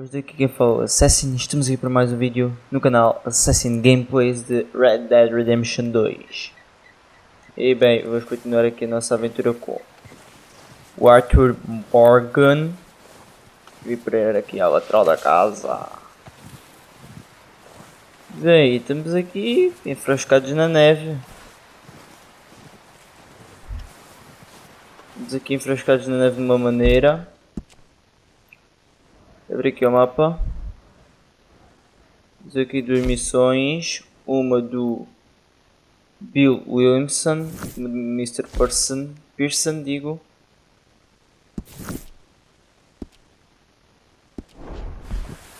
Hoje daqui quem fala Assassin, estamos aqui para mais um vídeo no canal Assassin Gameplays de Red Dead Redemption 2. E bem, vamos continuar aqui a nossa aventura com o Arthur Morgan. Vim para aqui à lateral da casa. Bem, estamos aqui enfrascados na neve. Estamos aqui enfrascados na neve de uma maneira. Abrir aqui o mapa. Temos aqui duas missões. Uma do Bill Williamson, uma do Mr. Pearson, digo.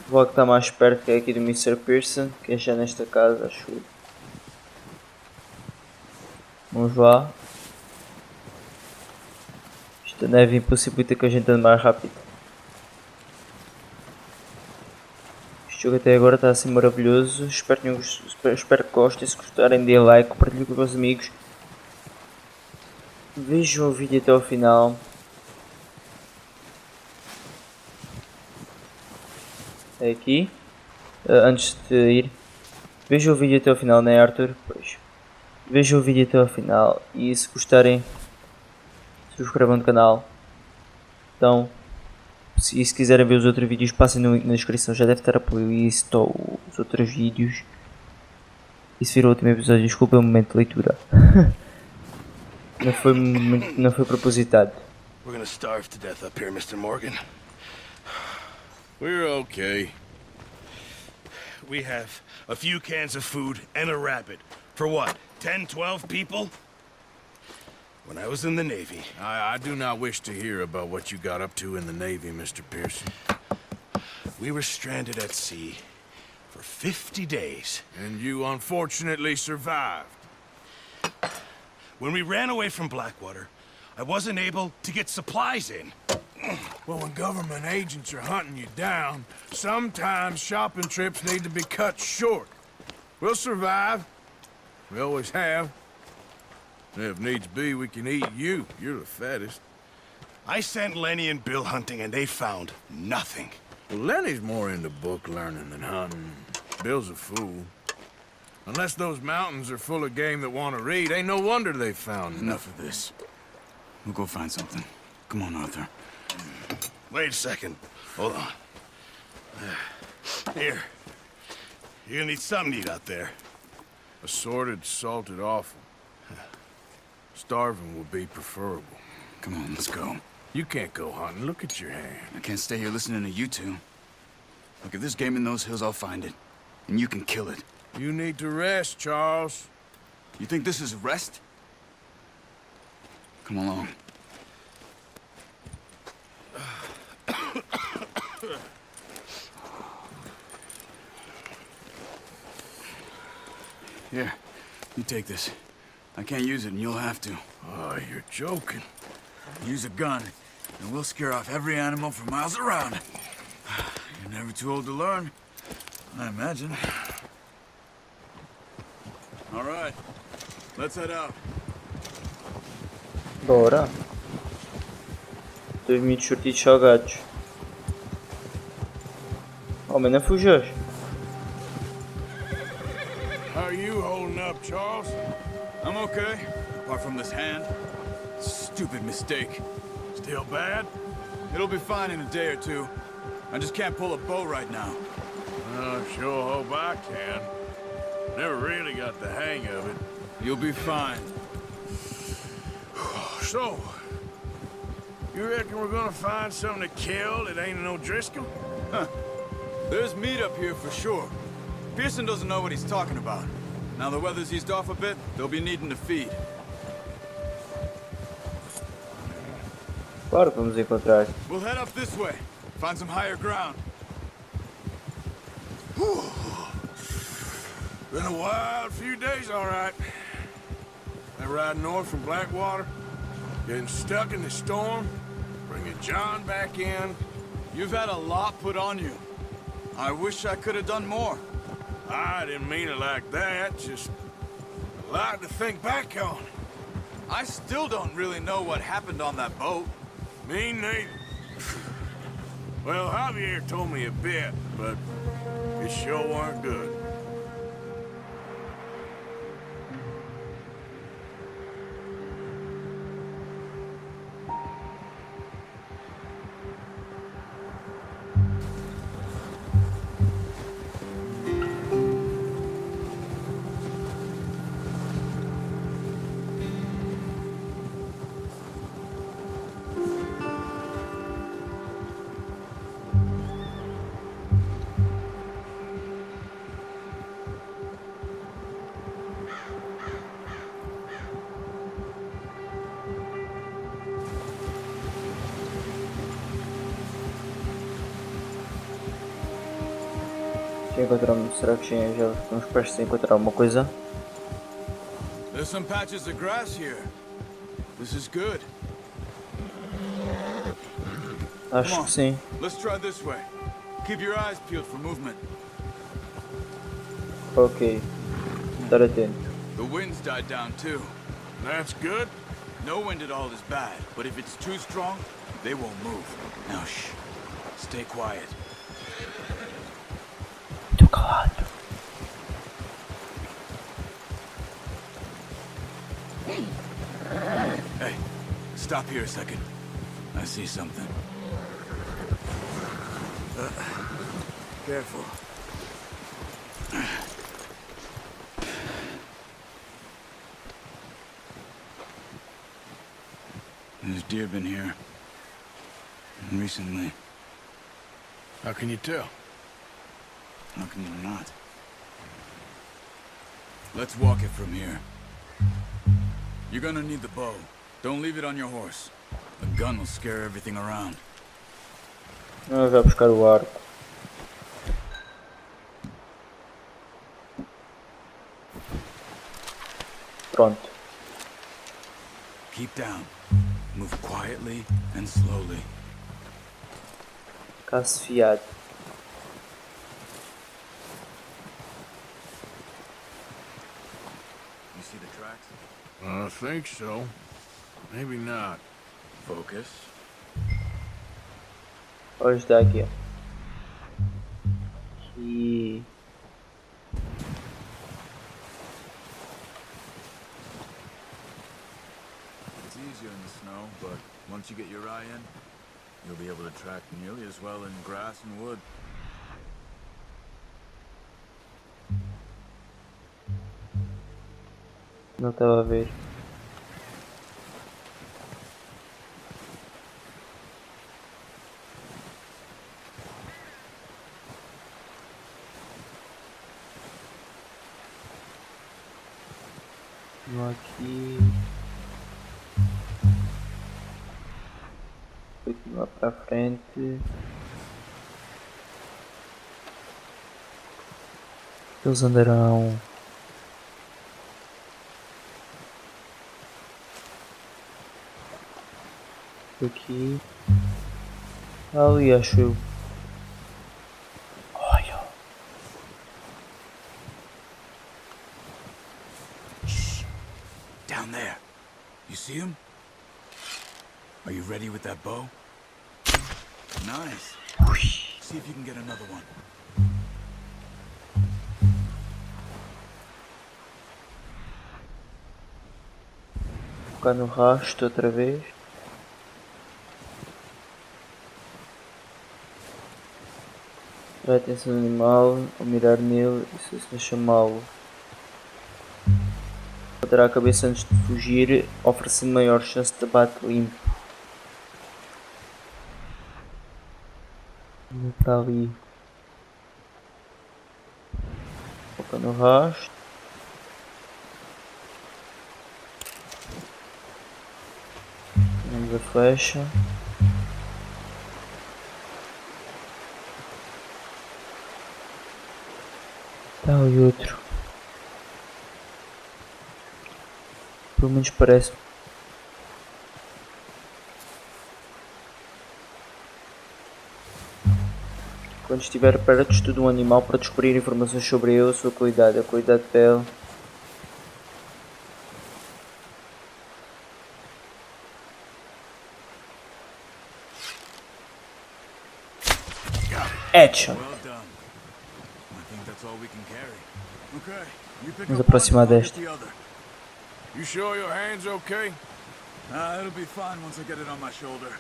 Vou que está mais perto, que é aqui do Mr. Pearson, que é já nesta casa, acho eu. Vamos lá. Esta neve impossibilita que a gente ande mais rápido. Este jogo até agora está assim maravilhoso. Espero que gostem. Se gostarem, deem like, compartilhem com os vossos amigos. Vejam o vídeo até ao final. É aqui. Antes de ir, vejam o vídeo até ao final, né, Arthur? Pois. Vejam o vídeo até ao final e se gostarem, subscrevam no canal. Então, se quiserem ver os outros vídeos, passem no link na descrição, já deve estar a playlist ou os outros vídeos. E se viram o último episódio, desculpa o momento de leitura. não foi propositado. We're gonna starve to death up here, Mr. Morgan. We're okay. We have a few cans of food and a rabbit. For what, 10, 12 people? When I was in the Navy... I do not wish to hear about what you got up to in the Navy, Mr. Pearson. We were stranded at sea for 50 days. And you unfortunately survived. When we ran away from Blackwater, I wasn't able to get supplies in. Well, when government agents are hunting you down, sometimes shopping trips need to be cut short. We'll survive. We always have. And if needs be, we can eat you. You're the fattest. I sent Lenny and Bill hunting, and they found nothing. Well, Lenny's more into book learning than hunting. Bill's a fool. Unless those mountains are full of game that want to read, ain't no wonder they found Enough of this. We'll go find something. Come on, Arthur. Wait a second. Hold on. Here. You're gonna need something to eat out there. Assorted, salted offal. Starving will be preferable. Come on, let's go. You can't go hunting. Look at your hand. I can't stay here listening to you two. Look, if there's game in those hills, I'll find it. And you can kill it. You need to rest, Charles. You think this is rest? Come along. Here, you take this. I can't use it, and you'll have to. Oh, you're joking. Use a gun, and we'll scare off every animal for miles around. You're never too old to learn, I imagine. All right, let's head out. Bora. 2 minutos shortitos salgados. Oh, mas não fujas. How are you holding up, Charles? I'm okay, apart from this hand. Stupid mistake. Still bad? It'll be fine in a day or two. I just can't pull a bow right now. I sure hope I can. Never really got the hang of it. You'll be fine. So, you reckon we're gonna find something to kill that ain't no Driscoll? Huh. There's meat up here for sure. Pearson doesn't know what he's talking about. Now the weather's eased off a bit, they'll be needing to feed. Claro que vamos encontrar. We'll head up this way. Find some higher ground. Been a wild few days, all right. That ride north from Blackwater, getting stuck in the storm, bringing John back in. You've had a lot put on you. I wish I could have done more. I didn't mean it like that, just a lot to think back on. I still don't really know what happened on that boat. Me neither. Well, Javier told me a bit, but it sure weren't good. Já encontramos, será que já estamos prestes a encontrar alguma coisa? There's some patches of grass here. This is good. Come Acho on, que sim. let's try this way. Keep your eyes peeled for movement. Ok. Estar atento. The wind's died down too. That's good. No wind at all is bad, but if it's too strong, they won't move. Now shh. Stay quiet. Tô calado. Hey, stop here a second. I see something. Careful. There's deer been here. Recently. How can you tell? How can you not? Let's walk it from here. You're gonna need the bow. Don't leave it on your horse. A gun will scare everything around. Eu vou buscar o arco. Pronto. Keep down. Move quietly and slowly. Caço fiado. You see the tracks? I think so. Maybe not. Focus. Hoje dá aqui. Aqui. It's easier in the snow, but once you get your eye in, you'll be able to track nearly as well in grass and wood. Não estava a ver. Não aqui. Vou continuar para a frente. Eles andarão. Aqui. Ali acho eu. Olha. Shh. Down there. You see him? Are you ready with that bow? Nice. See if you can get another one. Focar no rastro outra vez. Dar atenção ao animal, ao mirar nele e se chamá-lo. Bater a cabeça antes de fugir, oferece maior chance de abate limpo. Ele está ali. Foca no rastro. Vamos a flecha. Está ali outro. Pelo menos parece. Quando estiver perto, estude um animal para descobrir informações sobre ele, sua qualidade, a qualidade de pele. Action. Well done. I think that's all we can carry. Okay, you pick Vamos up aproximar one, I'll get deste. the other. You sure your hand's okay? It'll be fine once I get it on my shoulder.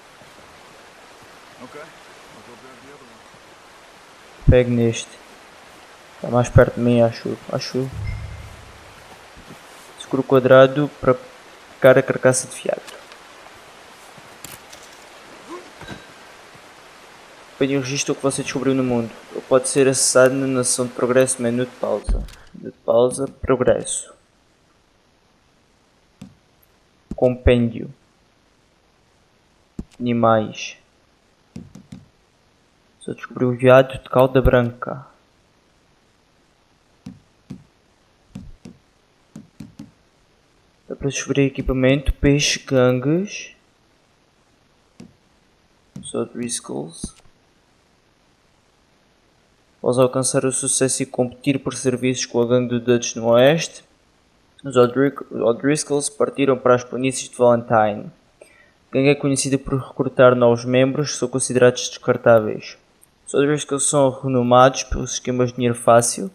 Okay, I'll go grab the other one. Pego neste. Está mais perto de mim, acho. Seguro o quadrado para pegar a carcaça de fiado. Apanhe o registro que você descobriu no mundo. Ele pode ser acessado na seção de progresso do menu de pausa. De pausa, progresso. Compêndio. Animais. Só descobriu o veado de cauda branca. Dá para descobrir equipamento, peixe, gangues. Só Driscolls. Após alcançar o sucesso e competir por serviços com a gangue do Dutch no Oeste, os O'Driscolls partiram para as planícies de Valentine. A gangue é conhecida por recrutar novos membros que são considerados descartáveis. Os O'Driscolls são renomados pelos esquemas de dinheiro fácil,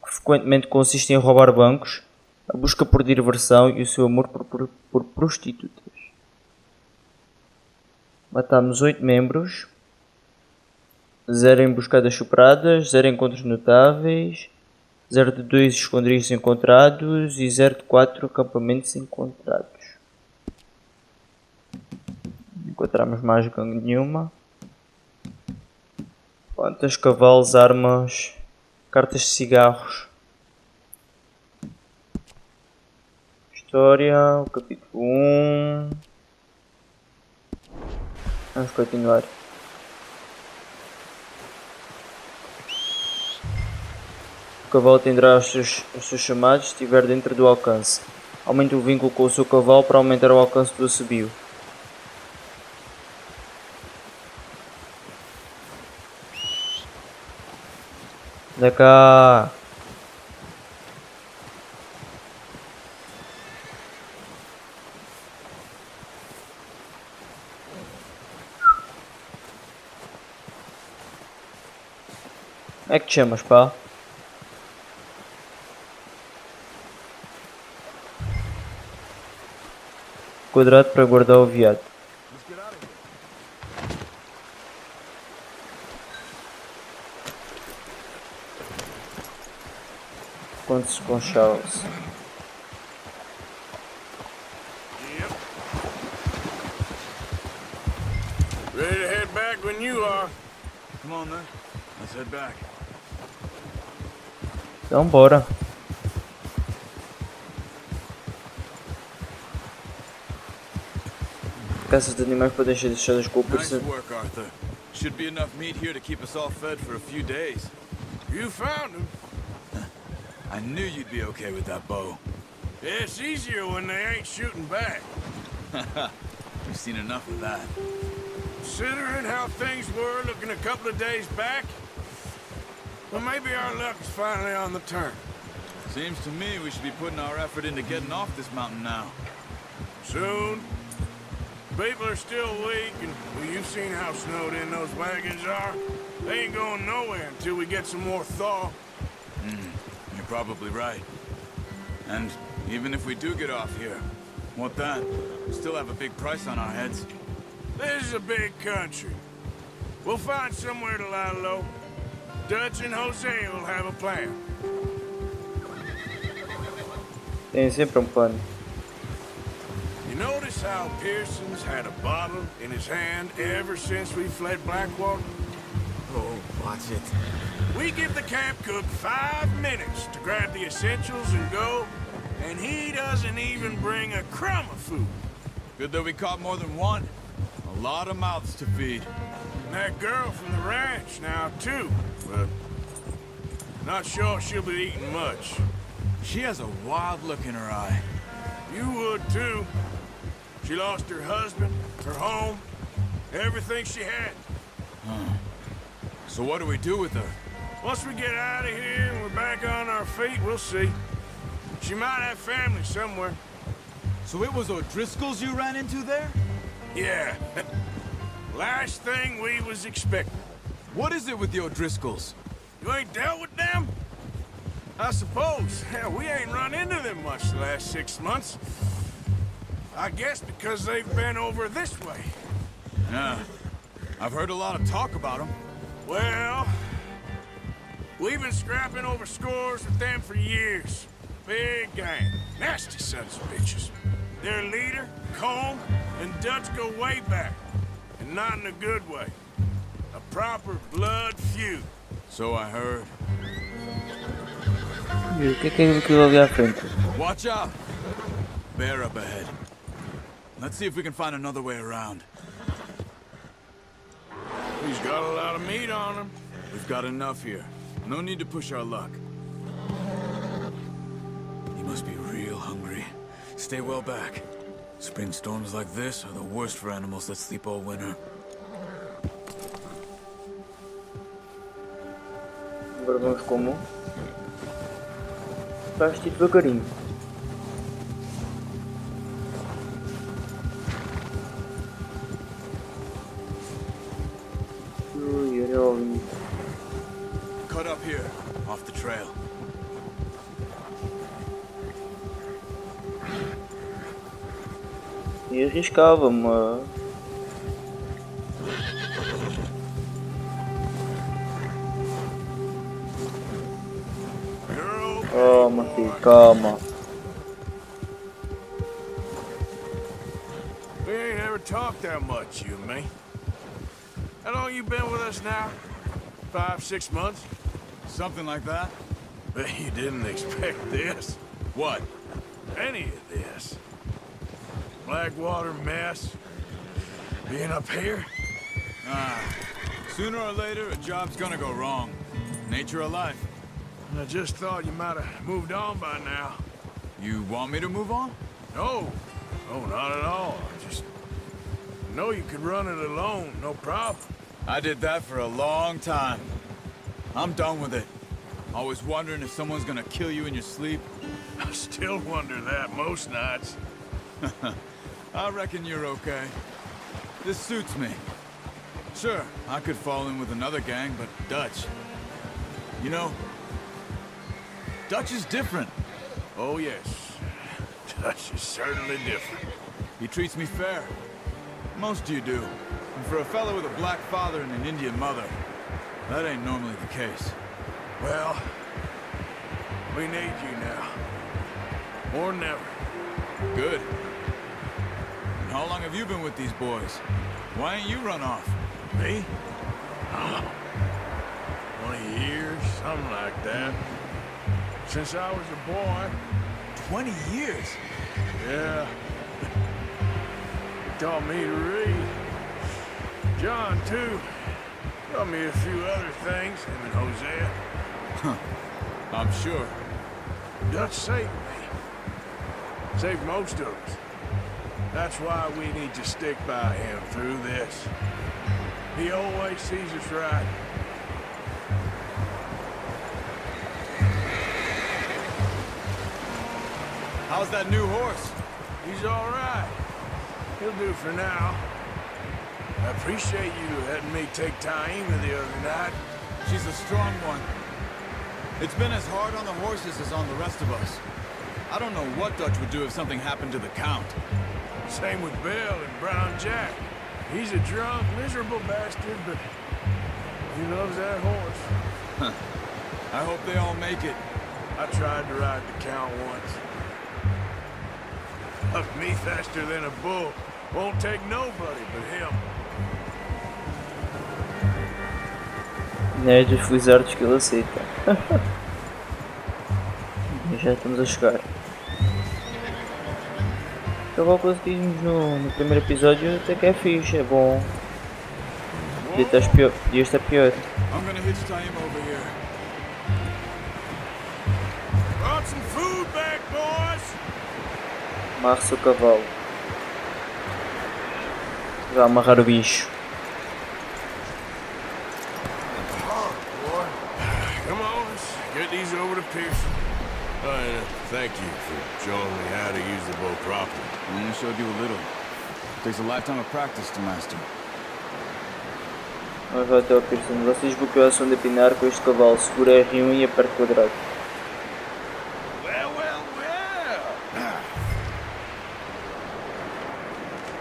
que frequentemente consistem em roubar bancos, a busca por diversão e o seu amor por prostitutas. Matámos 8 membros. 0 emboscadas superadas, 0 encontros notáveis, 0 de 2 esconderijos encontrados e 0 de 4 acampamentos encontrados. Encontramos mais gangue nenhuma. Plantas, cavalos, armas, cartas de cigarros. História, o capítulo 1. Vamos continuar. O cavalo atenderá aos seus chamados se estiver dentro do alcance. Aumente o vínculo com o seu cavalo para aumentar o alcance do assobio. Anda cá! Como é que te chamas, pá? Quadrado para guardar o veado. Conte-se com Charles. Yep. Ready to head back when you are. Come on then, let's head back. Então bora. Caças de animais podem ser deixadas com o Nice work, Arthur. Should be enough meat here to keep us all fed for a few days. You found him. I knew you'd be okay with that bow. It's easier when they ain't shooting back. We've seen enough of that. Considering how things were looking a couple of days back, well, maybe our luck is finally on the turn. Seems to me we should be putting our effort into getting off this mountain now. Soon. People are still weak, and well, you've seen how snowed in those wagons are. They ain't going nowhere until we get some more thaw. You're probably right. And even if we do get off here, what then? We still have a big price on our heads. This is a big country. We'll find somewhere to lie low. Dutch and Jose will have a plan. Tem sempre plano. You notice how Pearson's had a bottle in his hand ever since we fled Blackwater? Oh, watch it. We give the camp cook 5 minutes to grab the essentials and go, and he doesn't even bring a crumb of food. Good that we caught more than one. A lot of mouths to feed. And that girl from the ranch now, too, but not sure she'll be eating much. She has a wild look in her eye. You would, too. She lost her husband, her home, everything she had. So what do we do with her? Once we get out of here and we're back on our feet, we'll see. She might have family somewhere. So it was O'Driscolls you ran into there? Yeah. Last thing we was expecting. What is it with the O'Driscolls? You ain't dealt with them? I suppose. Hell, we ain't run into them much the last 6 months. I guess because they've been over this way. Yeah. I've heard a lot of talk about them. Well, we've been scrapping over scores with them for years. Big gang. Nasty sons of bitches. Their leader, Colm, and Dutch go way back. And not in a good way. A proper blood feud. So I heard. E o que é aquilo ali à frente? Watch out! Bear up ahead. Let's see if we can find another way around. He's got a lot of meat on him. We've got enough here. No need to push our luck. He must be real hungry. Stay well back. Spring storms like this are the worst for animals that sleep all winter. Agora vamos como? Vais devagarinho. Ui, olha ali. Cut up here, off the trail. E arriscava-me. Calma, filho, calma. We ain't ever talked that much, you and me. How long you been with us now? 5, 6 months? Something like that? Bet you didn't expect this. What? Any of this. Blackwater mess. Being up here? Sooner or later, a job's gonna go wrong. Nature of life. I just thought you might have moved on by now. You want me to move on? No. No, not at all. I just know you could run it alone, no problem. I did that for a long time. I'm done with it. Always wondering if someone's gonna kill you in your sleep. I still wonder that most nights. I reckon you're okay. This suits me. Sure, I could fall in with another gang, but Dutch... You know, Dutch is different. Oh, yes. Dutch is certainly different. He treats me fair. Most of you do. And for a fellow with a black father and an Indian mother, that ain't normally the case. Well, we need you now. More than ever. Good. And how long have you been with these boys? Why ain't you run off? Me? Oh, 20 years, something like that. Since I was a boy. 20 years? Yeah. He taught me to read. John, too. Taught me a few other things, him and Hosea. I'm sure. Dutch saved me. Saved most of us. That's why we need to stick by him through this. He always sees us right. How's that new horse? He's all right. He'll do for now. I appreciate you letting me take Taima the other night. She's a strong one. It's been as hard on the horses as on the rest of us. I don't know what Dutch would do if something happened to the Count. Same with Bill and Brown Jack. He's a drunk, miserable bastard, but he loves that horse. I hope they all make it. I tried to ride the Count once. Huffed me faster than a bull. Won't take nobody but him. Não é dos felizardos que ele aceita. E já estamos a chegar. Aquela coisa que vimos no primeiro episódio até que é fixe, é bom. Podia estar pior. I'm gonna hitch Taima over here. Brought some food back, boys. Amarre seu cavalo. Vai amarrar o bicho. Come on, let's get these over to Pearson. Thank you for showing me how to use the bow properly. I only showed you a little. Takes a lifetime of practice to master. Vamos lá até ao Pearson. Você desbloqueou a ação de apinar com este cavalo. Segura R1 e aperte quadrado. Well, well, well.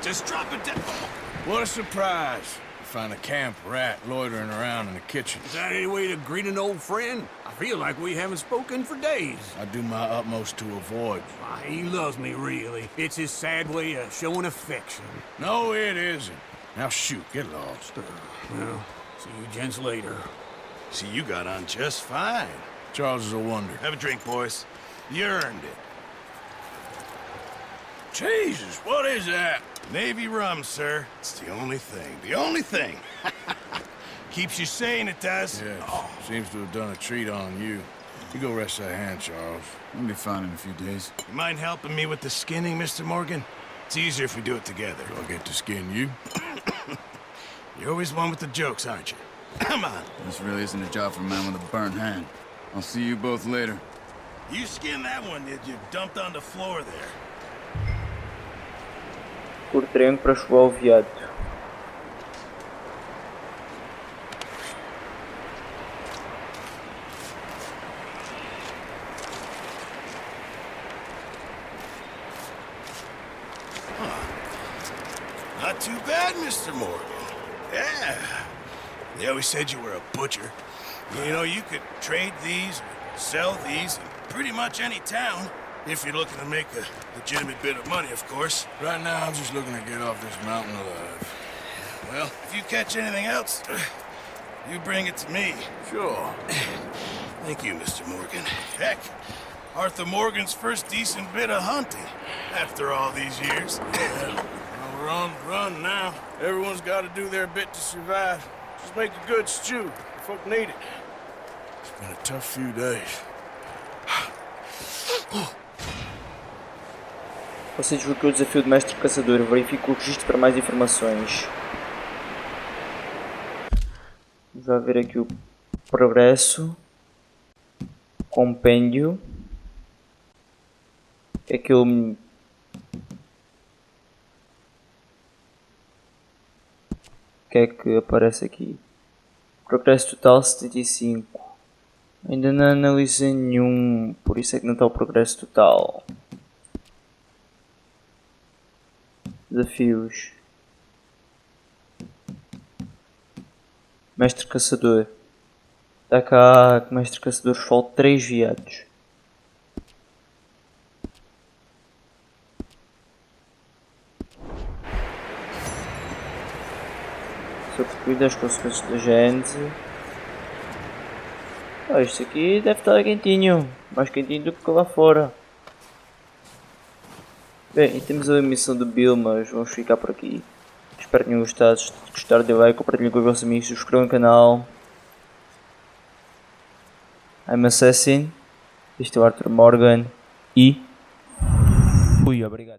Just drop it down. What a surprise. Find a camp rat loitering around in the kitchen. Is that any way to greet an old friend? I feel like we haven't spoken for days. I do my utmost to avoid you. Why, he loves me, really. It's his sad way of showing affection. No, it isn't. Now shoot, get lost. Well, see you gents later. See, you got on just fine. Charles is a wonder. Have a drink, boys. You earned it. Jesus, what is that? Navy rum, sir. It's the only thing. The only thing. Keeps you sane, it does. Yes, seems to have done a treat on you. You go rest that hand, Charles. I'll be fine in a few days. You mind helping me with the skinning, Mr. Morgan? It's easier if we do it together. Do I get to skin you? You're always one with the jokes, aren't you? Come on. This really isn't a job for a man with a burnt hand. I'll see you both later. You skinned that one, did you? Dumped on the floor there. Por triângulo para chuvar o veado. Not too bad, Mr. Morgan. Yeah. They always said you were a butcher. You know, you could trade these, sell these in pretty much any town. If you're looking to make a legitimate bit of money, of course. Right now, I'm just looking to get off this mountain alive. Well, if you catch anything else, you bring it to me. Sure. Thank you, Mr. Morgan. Heck, Arthur Morgan's first decent bit of hunting after all these years. Well, we're on the run now. Everyone's got to do their bit to survive. Just make a good stew. The folk need it. It's been a tough few days. Você desbloqueou o desafio do mestre caçador. Verifique o registro para mais informações. Vamos lá ver aqui o progresso. Compêndio. É aquilo. O que é que aparece aqui? Progresso total 75. Ainda não analisei nenhum, por isso é que não está o progresso total. Desafios. Mestre caçador. Está cá, mestre caçador, falta 3 veados. Cuida das consequências da gente. Isto aqui deve estar quentinho. Mais quentinho do que lá fora. Bem, e temos a missão do Bill, mas vamos ficar por aqui. Espero que tenham gostado. Se gostaram de like, compartilhem com os vossos amigos, subscrevam o canal. I'm Assassin. Este é o Arthur Morgan. E... Fui, obrigado.